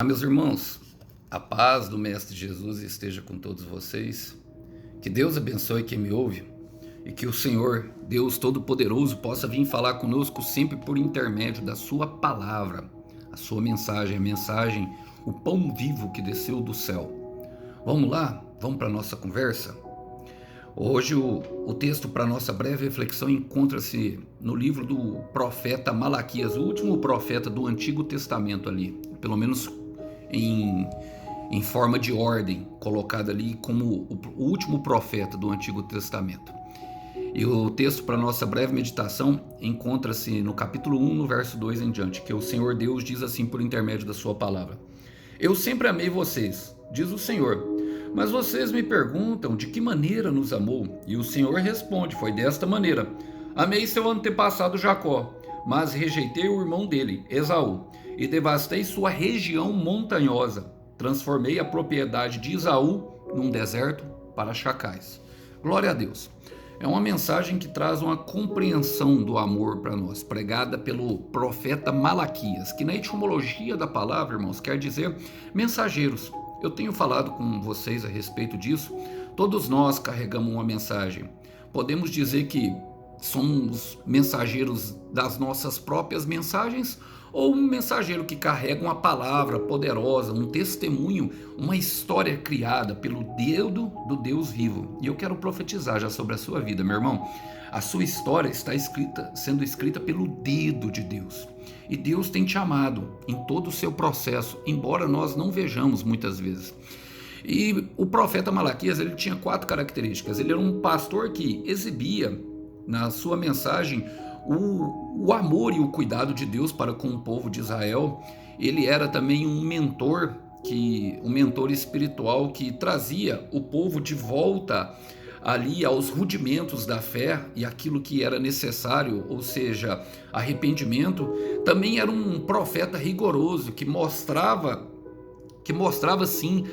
Meus irmãos, a paz do Mestre Jesus esteja com todos vocês. Que Deus abençoe quem me ouve e que o Senhor, Deus Todo-Poderoso, possa vir falar conosco sempre por intermédio da sua palavra, a sua mensagem, o pão vivo que desceu do céu. Vamos lá? Vamos para a nossa conversa? Hoje o texto para nossa breve reflexão encontra-se no livro do profeta Malaquias, o último profeta do Antigo Testamento ali, pelo menos em forma de ordem, colocado ali como o último profeta do Antigo Testamento. E o texto para nossa breve meditação encontra-se no capítulo 1, no verso 2 em diante, que o Senhor Deus diz assim por intermédio da sua palavra: Eu sempre amei vocês, diz o Senhor, mas vocês me perguntam de que maneira nos amou, e o Senhor responde: foi desta maneira. Amei seu antepassado Jacó, mas rejeitei o irmão dele, Esaú, e devastei sua região montanhosa. Transformei a propriedade de Esaú num deserto para chacais. Glória a Deus. É uma mensagem que traz uma compreensão do amor para nós, pregada pelo profeta Malaquias, que na etimologia da palavra, irmãos, quer dizer mensageiros. Eu tenho falado com vocês a respeito disso. Todos nós carregamos uma mensagem. Podemos dizer que somos mensageiros das nossas próprias mensagens, ou um mensageiro que carrega uma palavra poderosa, um testemunho, uma história criada pelo dedo do Deus vivo. E eu quero profetizar já sobre a sua vida, meu irmão. A sua história está sendo escrita pelo dedo de Deus. E Deus tem te amado em todo o seu processo, embora nós não vejamos muitas vezes. E o profeta Malaquias, ele tinha 4 características. Ele era um pastor que exibia na sua mensagem o amor e o cuidado de Deus para com o povo de Israel. Ele era também um mentor espiritual que trazia o povo de volta ali aos rudimentos da fé e aquilo que era necessário, ou seja, arrependimento. Também era um profeta rigoroso que mostrava sim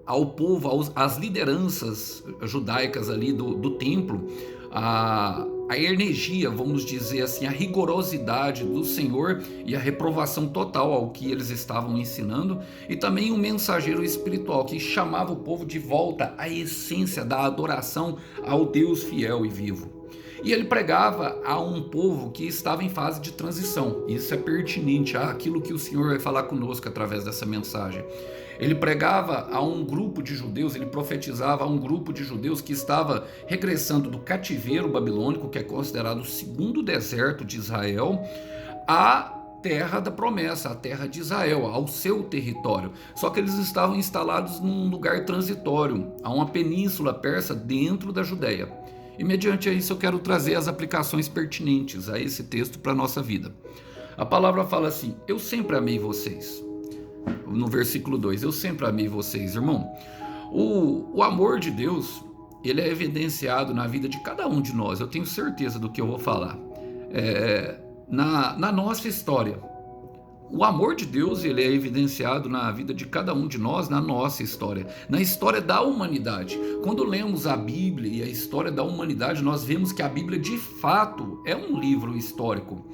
ao povo, às lideranças judaicas ali do templo, a energia, vamos dizer assim, a rigorosidade do Senhor e a reprovação total ao que eles estavam ensinando, e também um mensageiro espiritual que chamava o povo de volta à essência da adoração ao Deus fiel e vivo. E ele pregava a um povo que estava em fase de transição. Isso é pertinente àquilo que o Senhor vai falar conosco através dessa mensagem. Ele pregava a um grupo de judeus, ele profetizava a um grupo de judeus que estava regressando do cativeiro babilônico, que é considerado o segundo deserto de Israel, à terra da promessa, a terra de Israel, ao seu território. Só que eles estavam instalados num lugar transitório, a uma península persa dentro da Judéia. E mediante isso eu quero trazer as aplicações pertinentes a esse texto para a nossa vida. A palavra fala assim: eu sempre amei vocês. No versículo 2, eu sempre amei vocês, irmão. O amor de Deus, ele é evidenciado na vida de cada um de nós. Eu tenho certeza do que eu vou falar. Na nossa história, o amor de Deus, ele é evidenciado na vida de cada um de nós, na nossa história, na história da humanidade. Quando lemos a Bíblia e a história da humanidade, nós vemos que a Bíblia de fato é um livro histórico.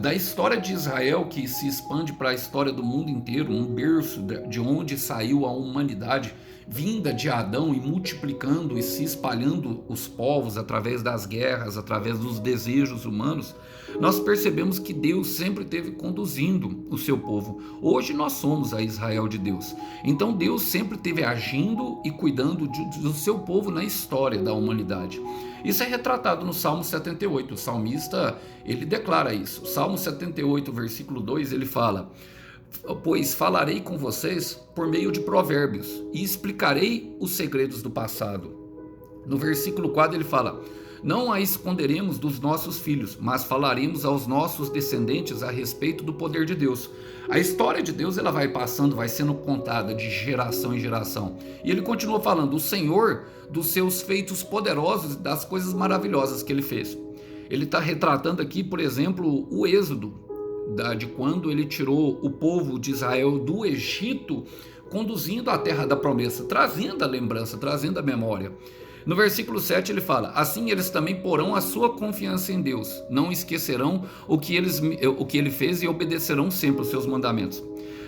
Da história de Israel, que se expande para a história do mundo inteiro, um berço de onde saiu a humanidade, vinda de Adão e multiplicando e se espalhando os povos através das guerras, através dos desejos humanos, nós percebemos que Deus sempre esteve conduzindo o seu povo. Hoje nós somos a Israel de Deus. Então Deus sempre esteve agindo e cuidando do seu povo na história da humanidade. Isso é retratado no Salmo 78. O salmista, ele declara isso. O Salmo 78, versículo 2, ele fala: pois falarei com vocês por meio de provérbios e explicarei os segredos do passado. No versículo 4 ele fala: não a esconderemos dos nossos filhos, mas falaremos aos nossos descendentes a respeito do poder de Deus. A história de Deus, ela vai passando, vai sendo contada de geração em geração. E ele continua falando: o Senhor, dos seus feitos poderosos e das coisas maravilhosas que ele fez. Ele está retratando aqui, por exemplo, o êxodo, de quando ele tirou o povo de Israel do Egito, conduzindo à terra da promessa, trazendo a lembrança, trazendo a memória. No versículo 7 ele fala: assim eles também porão a sua confiança em Deus, não esquecerão o que ele fez e obedecerão sempre os seus mandamentos.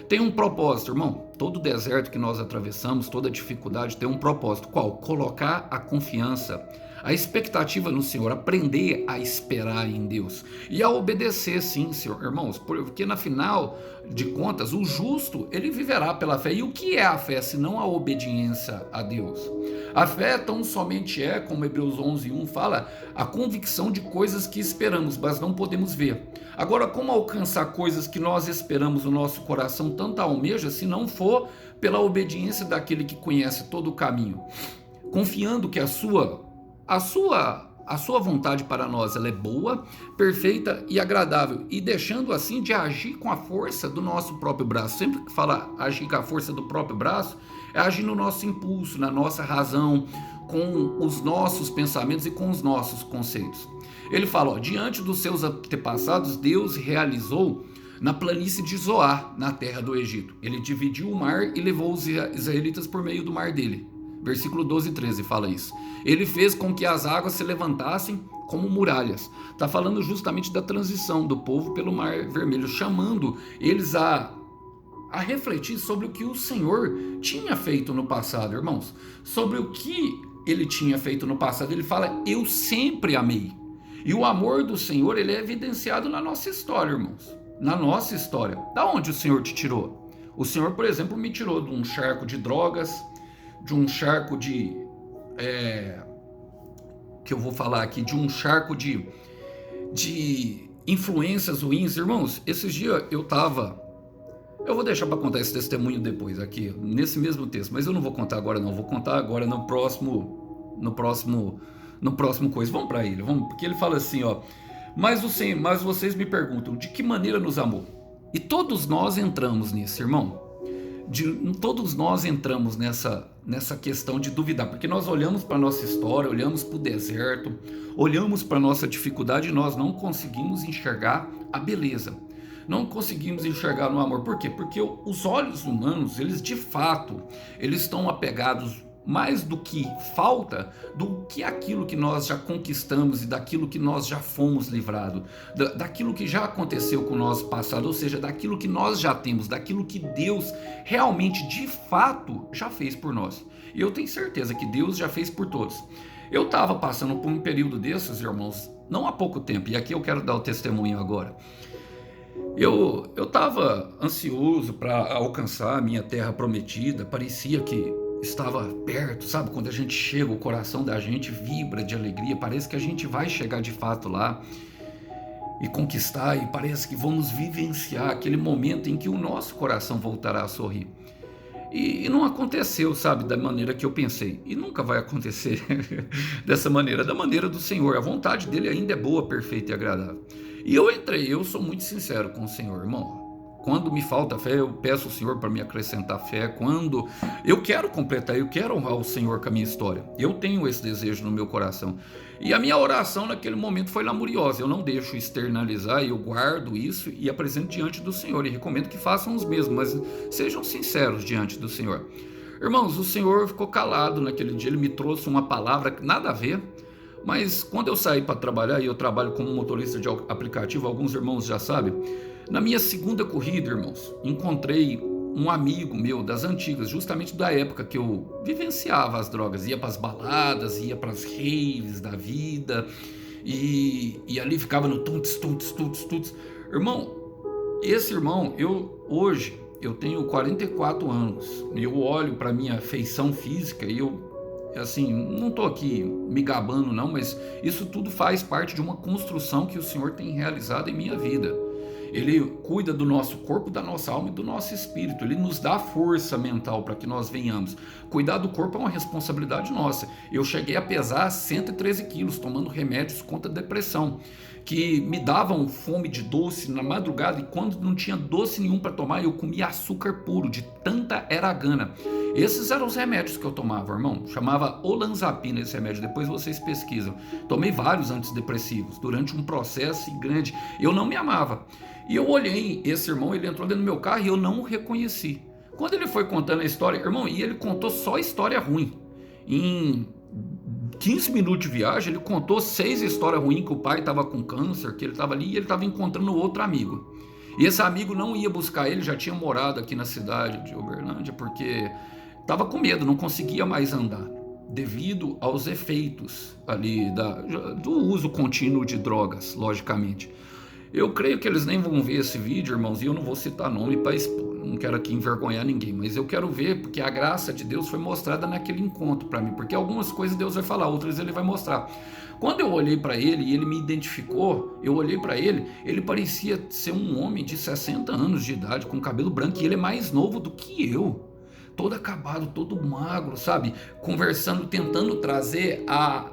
tem um propósito, irmão. Todo deserto que nós atravessamos, toda dificuldade tem um propósito. Qual? Colocar a confiança, a expectativa no Senhor, aprender a esperar em Deus e a obedecer, sim, Senhor, irmãos, porque na final de contas, o justo, ele viverá pela fé. E o que é a fé, se não a obediência a Deus? A fé tão somente é, como Hebreus 11:1 fala, a convicção de coisas que esperamos, mas não podemos ver. Agora, como alcançar coisas que nós esperamos, o nosso coração tanto almeja, se não for pela obediência daquele que conhece todo o caminho, confiando que a sua vontade para nós ela é boa, perfeita e agradável, e deixando assim de agir com a força do nosso próprio braço. Sempre que fala agir com a força do próprio braço, é agir no nosso impulso, na nossa razão, com os nossos pensamentos e com os nossos conceitos. Ele fala, ó, diante dos seus antepassados, Deus realizou na planície de Zoar, na terra do Egito. Ele dividiu o mar e levou os israelitas por meio do mar dele. Versículo 12 e 13 fala isso. Ele fez com que as águas se levantassem como muralhas. Está falando justamente da transição do povo pelo Mar Vermelho, chamando eles a refletir sobre o que o Senhor tinha feito no passado, irmãos. Sobre o que ele tinha feito no passado. Ele fala, eu sempre amei. E o amor do Senhor, ele é evidenciado na nossa história, irmãos. Na nossa história. Da onde o Senhor te tirou? O Senhor, por exemplo, me tirou de um charco de drogas, de um charco de que eu vou falar aqui, de um charco de influências ruins. Irmãos, esses dias eu vou deixar para contar esse testemunho depois aqui, nesse mesmo texto, mas eu não vou contar agora não, vou contar agora no próximo coisa. Vamos para ele, vamos, porque ele fala assim, ó, mas vocês me perguntam, de que maneira nos amou? E todos nós entramos nisso, irmão. Todos nós entramos nessa questão de duvidar, porque nós olhamos para a nossa história, olhamos para o deserto, olhamos para a nossa dificuldade e nós não conseguimos enxergar a beleza, não conseguimos enxergar no amor. Por quê? Porque os olhos humanos, eles de fato, eles estão apegados mais do que falta, do que aquilo que nós já conquistamos e daquilo que nós já fomos livrados, daquilo que já aconteceu com o nosso passado, ou seja, daquilo que nós já temos, daquilo que Deus realmente, de fato, já fez por nós. E eu tenho certeza que Deus já fez por todos. Eu estava passando por um período desses, irmãos, não há pouco tempo, e aqui eu quero dar o testemunho agora. Eu estava ansioso para alcançar a minha terra prometida, parecia que estava perto, sabe? Quando a gente chega, o coração da gente vibra de alegria, parece que a gente vai chegar de fato lá e conquistar, e parece que vamos vivenciar aquele momento em que o nosso coração voltará a sorrir. E não aconteceu, sabe, da maneira que eu pensei, e nunca vai acontecer dessa maneira, da maneira do Senhor. A vontade dele ainda é boa, perfeita e agradável. E eu sou muito sincero com o Senhor, irmão. Quando me falta fé, eu peço ao Senhor para me acrescentar fé. Quando eu quero completar, eu quero honrar o Senhor com a minha história. Eu tenho esse desejo no meu coração. E a minha oração naquele momento foi lamuriosa. Eu não deixo externalizar, eu guardo isso e apresento diante do Senhor. E recomendo que façam os mesmos, mas sejam sinceros diante do Senhor. Irmãos, o Senhor ficou calado naquele dia. Ele me trouxe uma palavra que nada a ver. Mas quando eu saí para trabalhar, e eu trabalho como motorista de aplicativo, alguns irmãos já sabem, na minha segunda corrida, irmãos, encontrei um amigo meu das antigas, justamente da época que eu vivenciava as drogas, ia para as baladas, ia para as raves da vida, e ali ficava no tuts. Irmão, esse irmão, hoje eu tenho 44 anos, eu olho para minha feição física e assim, não estou aqui me gabando não, mas isso tudo faz parte de uma construção que o Senhor tem realizado em minha vida. Ele cuida do nosso corpo, da nossa alma e do nosso espírito. Ele nos dá força mental para que nós venhamos. Cuidar do corpo é uma responsabilidade nossa. Eu cheguei a pesar 113 quilos, tomando remédios contra a depressão, que me davam fome de doce na madrugada, e quando não tinha doce nenhum para tomar, eu comia açúcar puro, de tanta era a gana. Esses eram os remédios que eu tomava, irmão. Chamava olanzapina esse remédio, depois vocês pesquisam. Tomei vários antidepressivos durante um processo grande. Eu não me amava. E eu olhei esse irmão, ele entrou dentro do meu carro e eu não o reconheci. Quando ele foi contando a história, irmão, e ele contou só história ruim. Em 15 minutos de viagem, ele contou 6 histórias ruins, que o pai estava com câncer, que ele estava ali e ele estava encontrando outro amigo. E esse amigo não ia buscar ele, já tinha morado aqui na cidade de Uberlândia, porque estava com medo, não conseguia mais andar, devido aos efeitos ali do uso contínuo de drogas, logicamente. Eu creio que eles nem vão ver esse vídeo, irmãos, e eu não vou citar nome para expor, não quero aqui envergonhar ninguém, mas eu quero ver, porque a graça de Deus foi mostrada naquele encontro para mim, porque algumas coisas Deus vai falar, outras ele vai mostrar. Quando eu olhei para ele e ele me identificou, eu olhei para ele, ele parecia ser um homem de 60 anos de idade, com cabelo branco, e ele é mais novo do que eu. Todo acabado, todo magro, sabe? Conversando, tentando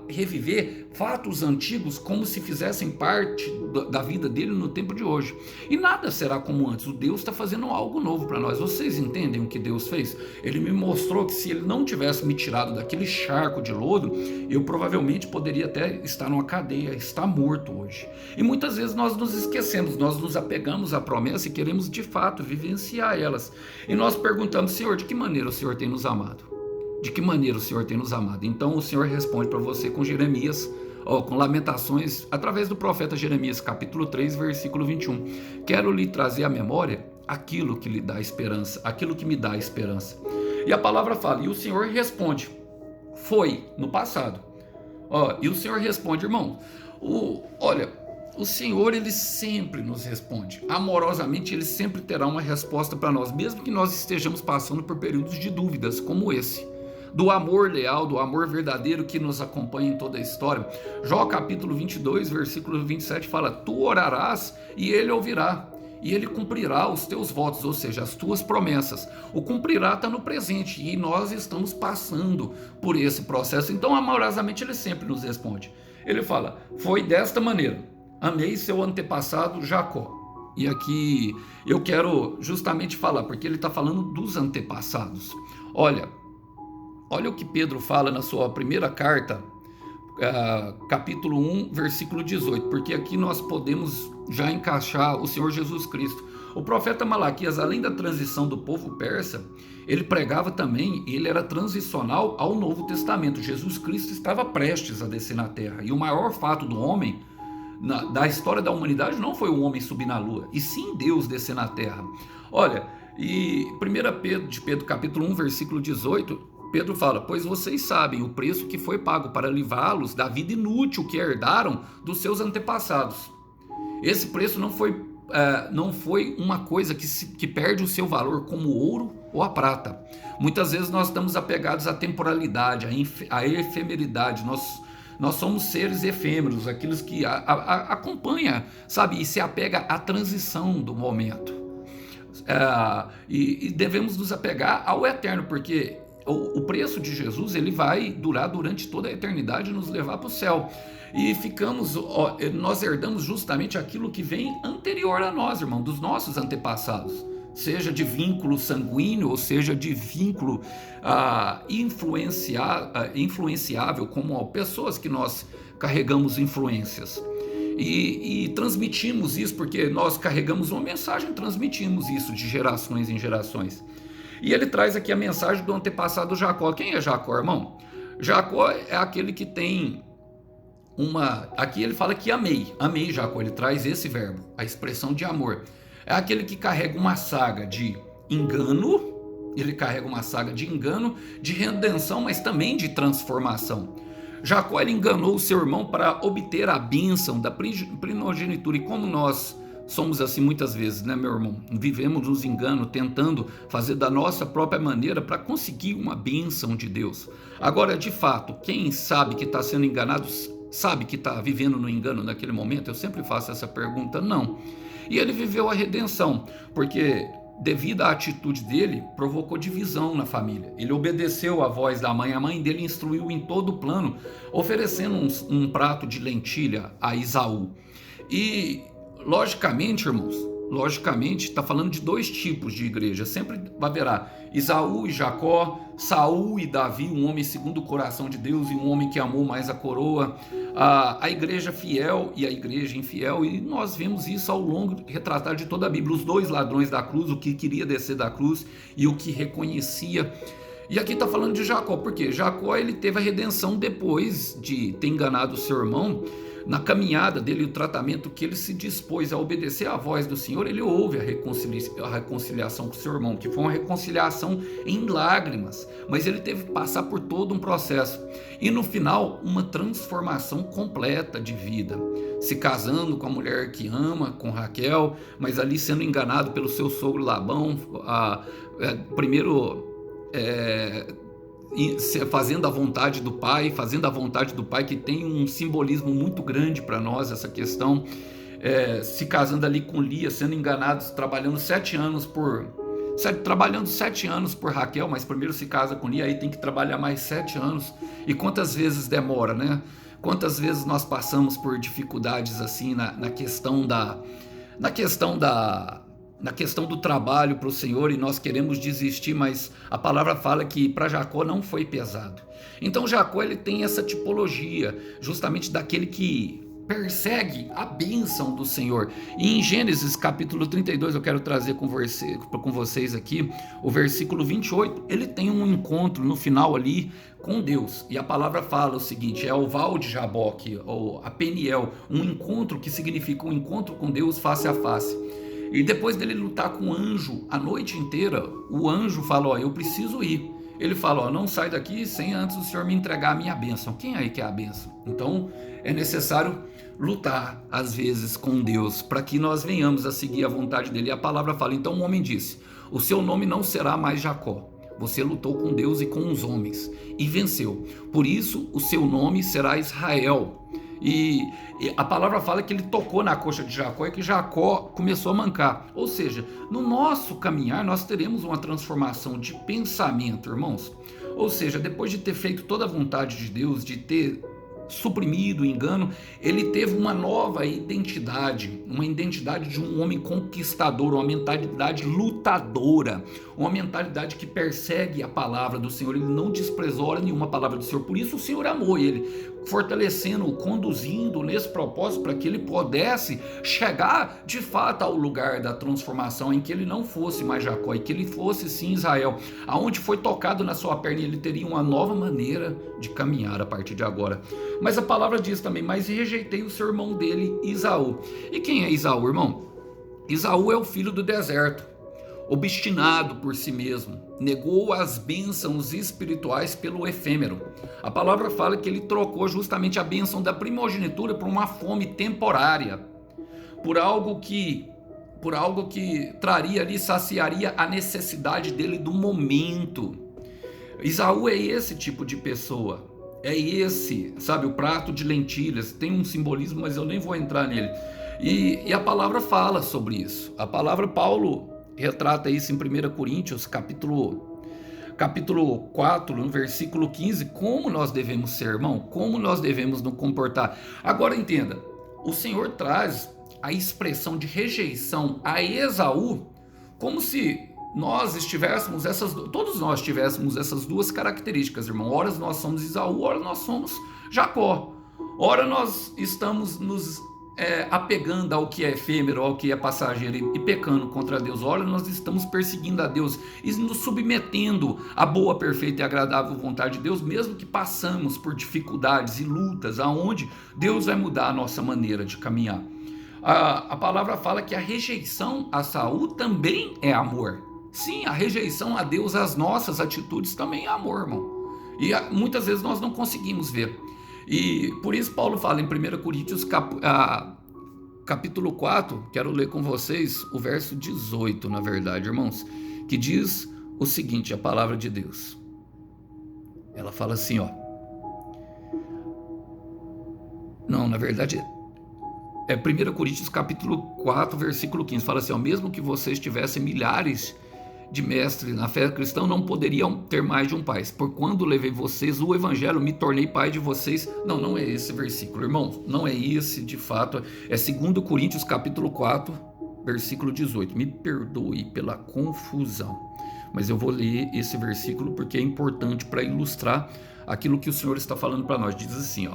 reviver fatos antigos como se fizessem parte da vida dele no tempo de hoje. E nada será como antes. O Deus está fazendo algo novo para nós. Vocês entendem o que Deus fez? Ele me mostrou que se ele não tivesse me tirado daquele charco de lodo, eu provavelmente poderia até estar numa cadeia, estar morto hoje. E muitas vezes nós nos esquecemos, nós nos apegamos à promessa e queremos de fato vivenciar elas. E nós perguntamos, Senhor, de que maneira o Senhor tem nos amado? De que maneira o Senhor tem nos amado? Então o Senhor responde para você com Jeremias, com Lamentações, através do profeta Jeremias, capítulo 3, versículo 21. Quero lhe trazer à memória aquilo que lhe dá esperança, aquilo que me dá esperança. E a palavra fala, e o Senhor responde, foi no passado. E o Senhor responde, irmão, olha, o Senhor, ele sempre nos responde. Amorosamente, ele sempre terá uma resposta para nós, mesmo que nós estejamos passando por períodos de dúvidas, como esse. Do amor leal, do amor verdadeiro que nos acompanha em toda a história. Jó capítulo 22, versículo 27 fala, tu orarás e ele ouvirá. E ele cumprirá os teus votos, ou seja, as tuas promessas. O cumprirá está no presente e nós estamos passando por esse processo. Então, amorosamente, ele sempre nos responde. Ele fala, foi desta maneira. Amei seu antepassado Jacó. E aqui eu quero justamente falar, porque ele está falando dos antepassados. Olha o que Pedro fala na sua primeira carta, capítulo 1, versículo 18, porque aqui nós podemos já encaixar o Senhor Jesus Cristo. O profeta Malaquias, além da transição do povo persa, ele pregava também, ele era transicional ao Novo Testamento. Jesus Cristo estava prestes a descer na terra, e o maior fato do homem da história da humanidade não foi o homem subir na lua, e sim Deus descer na terra. Olha, e 1 Pedro capítulo 1, versículo 18, Pedro fala, pois vocês sabem o preço que foi pago para livrá-los da vida inútil que herdaram dos seus antepassados. Esse preço não foi uma coisa que perde o seu valor como o ouro ou a prata. Muitas vezes nós estamos apegados à temporalidade, à efemeridade, nós somos seres efêmeros, aqueles que acompanham, sabe, e se apega à transição do momento. E devemos nos apegar ao eterno, porque o preço de Jesus ele vai durar durante toda a eternidade e nos levar para o céu. E nós herdamos justamente aquilo que vem anterior a nós, irmão, dos nossos antepassados. Seja de vínculo sanguíneo, ou seja de vínculo influenciável, como pessoas que nós carregamos influências. E transmitimos isso, porque nós carregamos uma mensagem, transmitimos isso de gerações em gerações. E ele traz aqui a mensagem do antepassado Jacó. Quem é Jacó, irmão? Jacó é aquele que tem aqui ele fala que amei Jacó, ele traz esse verbo, a expressão de amor. É aquele que carrega uma saga de engano, de redenção, mas também de transformação. Jacó ele enganou o seu irmão para obter a bênção da primogenitura, e como nós somos assim muitas vezes, né, meu irmão? Vivemos nos enganos, tentando fazer da nossa própria maneira para conseguir uma bênção de Deus. Agora, de fato, quem sabe que está sendo enganado, sabe que está vivendo no engano naquele momento? Eu sempre faço essa pergunta, não. E ele viveu a redenção, porque devido à atitude dele, provocou divisão na família. Ele obedeceu à voz da mãe, a mãe dele instruiu em todo o plano, oferecendo um prato de lentilha a Esaú. E, logicamente, irmãos, está falando de dois tipos de igreja. Sempre haverá Esaú e Jacó, Saul e Davi, um homem segundo o coração de Deus e um homem que amou mais a coroa, a igreja fiel e a igreja infiel, e nós vemos isso ao longo retratado de toda a Bíblia, os dois ladrões da cruz, o que queria descer da cruz e o que reconhecia. E aqui está falando de Jacó, porque Jacó ele teve a redenção depois de ter enganado o seu irmão, Na caminhada dele, o tratamento que ele se dispôs a obedecer à voz do Senhor, ele houve a reconciliação com o seu irmão, que foi uma reconciliação em lágrimas, mas ele teve que passar por todo um processo. E no final, uma transformação completa de vida. Se casando com a mulher que ama, com Raquel, mas ali sendo enganado pelo seu sogro Labão, fazendo a vontade do pai, que tem um simbolismo muito grande para nós, essa questão, se casando ali com Lia, sendo enganados, trabalhando 7 anos por Raquel, mas primeiro se casa com Lia, aí tem que trabalhar mais 7 anos, e quantas vezes demora, né? Quantas vezes nós passamos por dificuldades assim na questão do trabalho para o Senhor, e nós queremos desistir, mas a palavra fala que para Jacó não foi pesado. Então Jacó, ele tem essa tipologia justamente daquele que persegue a bênção do Senhor. E em Gênesis capítulo 32, eu quero trazer com vocês aqui o versículo 28, ele tem um encontro no final ali com Deus, e a palavra fala o seguinte, é o Val de Jaboque, ou a Peniel, um encontro que significa um encontro com Deus face a face. E depois dele lutar com o anjo a noite inteira, o anjo fala, eu preciso ir. Ele fala, não sai daqui sem antes o Senhor me entregar a minha bênção. Quem aí quer a bênção? Então é necessário lutar às vezes com Deus, para que nós venhamos a seguir a vontade dele. E a palavra fala, então o homem disse, o seu nome não será mais Jacó. Você lutou com Deus e com os homens e venceu. Por isso o seu nome será Israel. E a palavra fala que ele tocou na coxa de Jacó e que Jacó começou a mancar. Ou seja, no nosso caminhar nós teremos uma transformação de pensamento, irmãos. Ou seja, depois de ter feito toda a vontade de Deus, de ter suprimido o engano, ele teve uma nova identidade, uma identidade de um homem conquistador, uma mentalidade lutadora, uma mentalidade que persegue a palavra do Senhor. Ele não desprezou hora nenhuma a palavra do Senhor, por isso o Senhor amou ele, fortalecendo-o, conduzindo nesse propósito para que ele pudesse chegar de fato ao lugar da transformação, em que ele não fosse mais Jacó e que ele fosse sim Israel, aonde foi tocado na sua perna, ele teria uma nova maneira de caminhar a partir de agora. Mas a palavra diz também, mas rejeitei o seu irmão dele, Esaú. E quem é Esaú, irmão? Esaú é o filho do deserto, obstinado por si mesmo, negou as bênçãos espirituais pelo efêmero. A palavra fala que ele trocou justamente a bênção da primogenitura por uma fome temporária, por algo que traria ali, saciaria a necessidade dele do momento. Esaú é esse tipo de pessoa, é esse, sabe, o prato de lentilhas, tem um simbolismo, mas eu nem vou entrar nele. E a palavra fala sobre isso. A palavra, Paulo retrata isso em 1 Coríntios, capítulo 4, no versículo 15, como nós devemos ser, irmão, como nós devemos nos comportar. Agora entenda, o Senhor traz a expressão de rejeição a Esaú como se todos nós tivéssemos essas duas características, irmão. Ora nós somos Esaú, ora nós somos Jacó. Ora nós estamos nos apegando ao que é efêmero, ao que é passageiro e pecando contra Deus. Ora nós estamos perseguindo a Deus e nos submetendo à boa, perfeita e agradável vontade de Deus, mesmo que passamos por dificuldades e lutas, aonde Deus vai mudar a nossa maneira de caminhar. A palavra fala que a rejeição a Saul também é amor. Sim, a rejeição a Deus, as nossas atitudes também é amor, irmão. E muitas vezes nós não conseguimos ver. E por isso Paulo fala em 1 Coríntios capítulo 4, quero ler com vocês o verso 18, na verdade, irmãos, que diz o seguinte, a palavra de Deus. Ela fala assim, não, na verdade é 1 Coríntios capítulo 4, versículo 15, fala assim, mesmo que vocês tivessem milhares de mestres na fé cristã, não poderiam ter mais de um pai. Por quando levei vocês o evangelho, me tornei pai de vocês. Não é esse versículo, irmão. Não é esse, de fato. É 2 Coríntios capítulo 4, versículo 18. Me perdoe pela confusão, mas eu vou ler esse versículo porque é importante para ilustrar aquilo que o Senhor está falando para nós. Diz assim,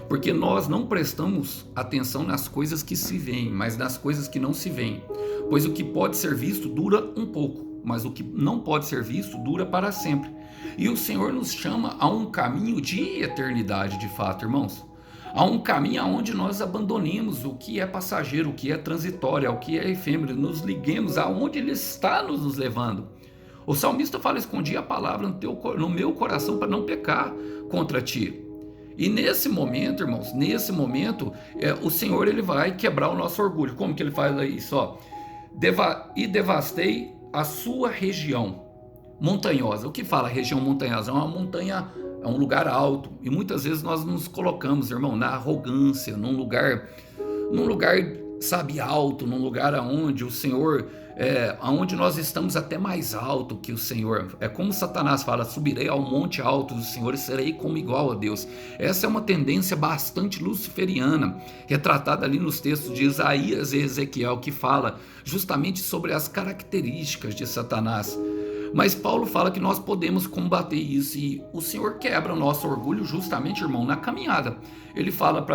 porque nós não prestamos atenção nas coisas que se veem, mas nas coisas que não se veem. Pois o que pode ser visto dura um pouco, mas o que não pode ser visto dura para sempre. E o Senhor nos chama a um caminho de eternidade, de fato, irmãos. Há um caminho aonde nós abandonemos o que é passageiro, o que é transitório, o que é efêmero, nos liguemos aonde Ele está nos levando. O salmista fala: escondi a palavra no meu coração para não pecar contra ti. E nesse momento, irmãos, o Senhor ele vai quebrar o nosso orgulho. Como que ele faz isso? E devastei a sua região montanhosa. O que fala região montanhosa? É uma montanha, é um lugar alto. E muitas vezes nós nos colocamos, irmão, na arrogância, num lugar, sabe, alto, num lugar aonde o Senhor, aonde nós estamos até mais alto que o Senhor. É como Satanás fala: subirei ao monte alto do Senhor e serei como igual a Deus. Essa é uma tendência bastante luciferiana, retratada ali nos textos de Isaías e Ezequiel, que fala justamente sobre as características de Satanás. Mas Paulo fala que nós podemos combater isso, e o Senhor quebra o nosso orgulho justamente, irmão, na caminhada. Ele fala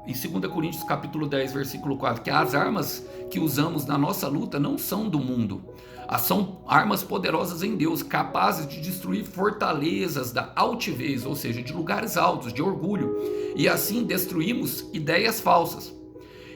em 2 Coríntios capítulo 10, versículo 4, que as armas que usamos na nossa luta não são do mundo. São armas poderosas em Deus, capazes de destruir fortalezas da altivez, ou seja, de lugares altos, de orgulho. E assim destruímos ideias falsas.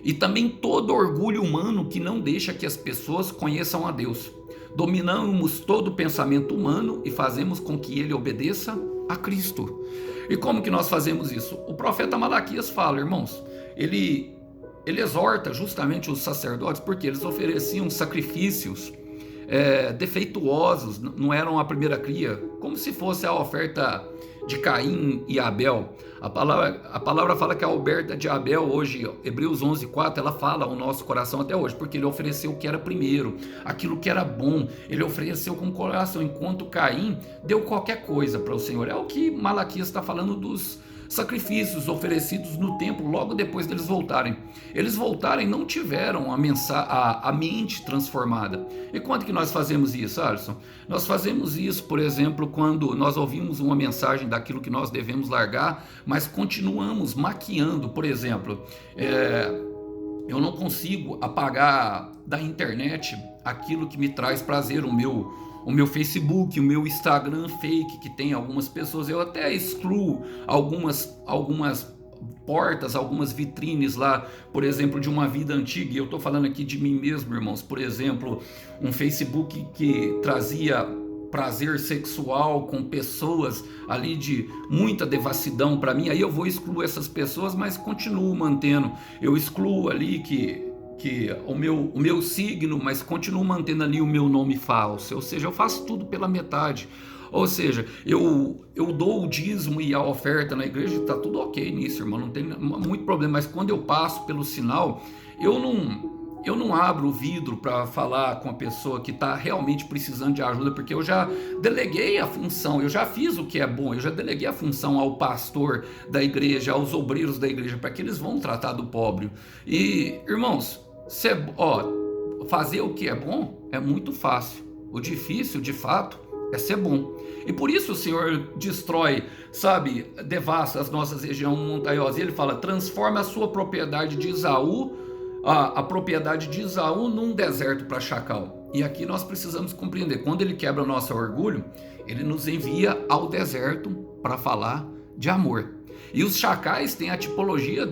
E também todo orgulho humano que não deixa que as pessoas conheçam a Deus. Dominamos todo o pensamento humano e fazemos com que ele obedeça a Cristo. E como que nós fazemos isso? O profeta Malaquias fala, irmãos, ele exorta justamente os sacerdotes, porque eles ofereciam sacrifícios defeituosos, não eram a primeira cria, como se fosse a oferta de Caim e Abel. A palavra fala que a oferta de Abel hoje, Hebreus 11:4, ela fala ao nosso coração até hoje, porque ele ofereceu o que era primeiro, aquilo que era bom, ele ofereceu com o coração, enquanto Caim deu qualquer coisa para o Senhor. É o que Malaquias está falando dos sacrifícios oferecidos no templo logo depois deles voltarem. Eles voltarem, não tiveram a mente transformada. E quando que nós fazemos isso, Alisson? Nós fazemos isso, por exemplo, quando nós ouvimos uma mensagem daquilo que nós devemos largar, mas continuamos maquiando. Por exemplo, eu não consigo apagar da internet aquilo que me traz prazer, o meu Facebook, o meu Instagram fake, que tem algumas pessoas. Eu até excluo algumas portas, algumas vitrines lá, por exemplo, de uma vida antiga. E eu estou falando aqui de mim mesmo, irmãos. Por exemplo, um Facebook que trazia prazer sexual com pessoas ali de muita devassidão para mim. Aí eu vou excluir essas pessoas, mas continuo mantendo. Eu excluo ali que o meu signo, mas continuo mantendo ali o meu nome falso. Ou seja, eu faço tudo pela metade. Ou seja, eu dou o dízimo e a oferta na igreja, está tudo ok nisso, irmão, não tem muito problema. Mas quando eu passo pelo sinal, eu não abro o vidro para falar com a pessoa que está realmente precisando de ajuda, porque eu já deleguei a função, eu já fiz o que é bom, eu já deleguei a função ao pastor da igreja, aos obreiros da igreja, para que eles vão tratar do pobre. E, irmãos, fazer o que é bom é muito fácil. O difícil, de fato, é ser bom. E por isso o Senhor destrói, sabe, devasta as nossas regiões montanhosas. E ele fala: transforma a sua propriedade de Esaú, a propriedade de Esaú, num deserto para chacal. E aqui nós precisamos compreender: quando ele quebra o nosso orgulho, ele nos envia ao deserto para falar de amor. E os chacais têm a tipologia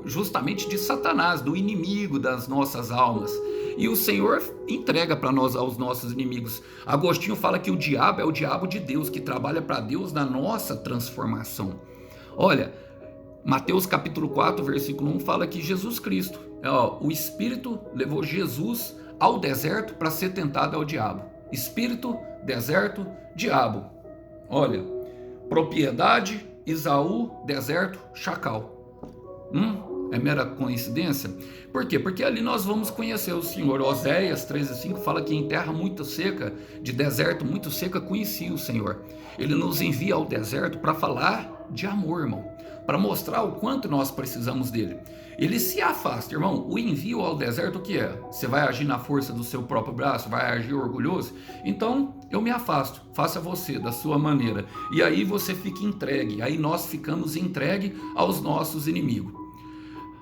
justamente de Satanás, do inimigo das nossas almas. E o Senhor entrega para nós aos nossos inimigos. Agostinho fala que o diabo é o diabo de Deus, que trabalha para Deus na nossa transformação. Olha, Mateus capítulo 4, versículo 1 fala que Jesus Cristo, o Espírito levou Jesus ao deserto para ser tentado ao diabo. Espírito, deserto, diabo. Olha, propriedade, Esaú, deserto, chacal. É mera coincidência? Por quê? Porque ali nós vamos conhecer o Senhor. Oséias 13:5 fala que em terra muito seca, de deserto muito seca, conhecia o Senhor. Ele nos envia ao deserto para falar de amor, irmão, para mostrar o quanto nós precisamos dele. Ele se afasta, irmão. O envio ao deserto, o que é? Você vai agir na força do seu próprio braço? Vai agir orgulhoso? Então eu me afasto, faça você da sua maneira. E aí você fica entregue, aí nós ficamos entregue aos nossos inimigos.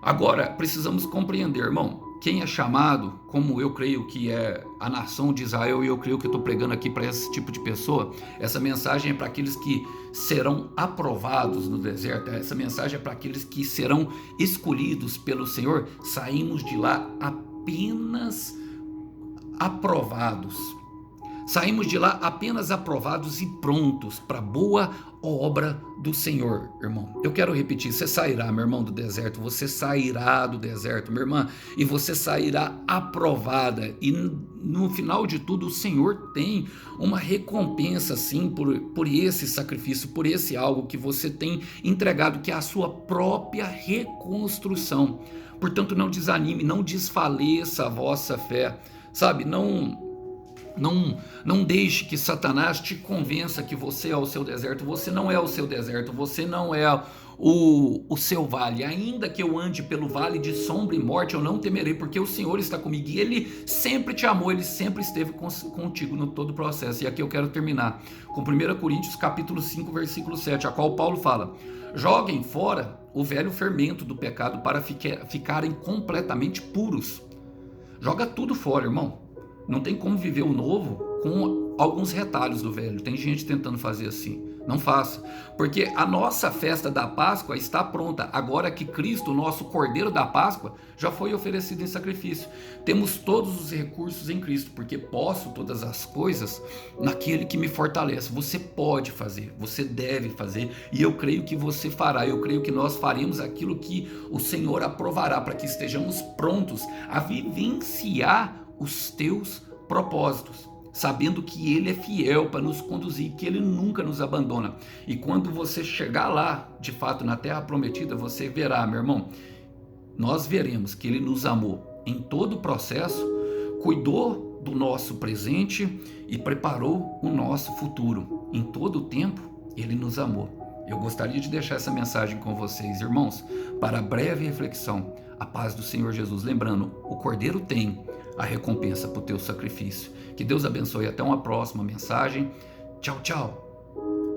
Agora, precisamos compreender, irmão, quem é chamado, como eu creio que é a nação de Israel, e eu creio que eu estou pregando aqui para esse tipo de pessoa, essa mensagem é para aqueles que serão aprovados no deserto, essa mensagem é para aqueles que serão escolhidos pelo Senhor. Saímos de lá apenas aprovados. Saímos de lá apenas aprovados e prontos para a boa obra do Senhor, irmão. Eu quero repetir, você sairá, meu irmão, do deserto, você sairá do deserto, minha irmã, e você sairá aprovada. E no final de tudo, o Senhor tem uma recompensa, sim, por esse sacrifício, por esse algo que você tem entregado, que é a sua própria reconstrução. Portanto, não desanime, não desfaleça a vossa fé, sabe? Não deixe que Satanás te convença que você é o seu deserto. Você não é o seu deserto, você não é o seu vale. Ainda que eu ande pelo vale de sombra e morte, eu não temerei, porque o Senhor está comigo. E Ele sempre te amou, Ele sempre esteve contigo no todo o processo. E aqui eu quero terminar com 1 Coríntios capítulo 5, versículo 7, a qual Paulo fala: joguem fora o velho fermento do pecado para ficarem completamente puros. Joga tudo fora, irmão. Não tem como viver o novo com alguns retalhos do velho. Tem gente tentando fazer assim. Não faça. Porque a nossa festa da Páscoa está pronta. Agora que Cristo, o nosso Cordeiro da Páscoa, já foi oferecido em sacrifício. Temos todos os recursos em Cristo, porque posso todas as coisas naquele que me fortalece. Você pode fazer, você deve fazer, e eu creio que você fará. Eu creio que nós faremos aquilo que o Senhor aprovará, para que estejamos prontos a vivenciar os teus propósitos, sabendo que Ele é fiel para nos conduzir, que Ele nunca nos abandona. E quando você chegar lá, de fato, na terra prometida, você verá, meu irmão, nós veremos que Ele nos amou em todo o processo, cuidou do nosso presente e preparou o nosso futuro. Em todo o tempo, Ele nos amou. Eu gostaria de deixar essa mensagem com vocês, irmãos, para breve reflexão. A paz do Senhor Jesus. Lembrando, o Cordeiro tem a recompensa para o teu sacrifício. Que Deus abençoe. Até uma próxima mensagem. Tchau, tchau.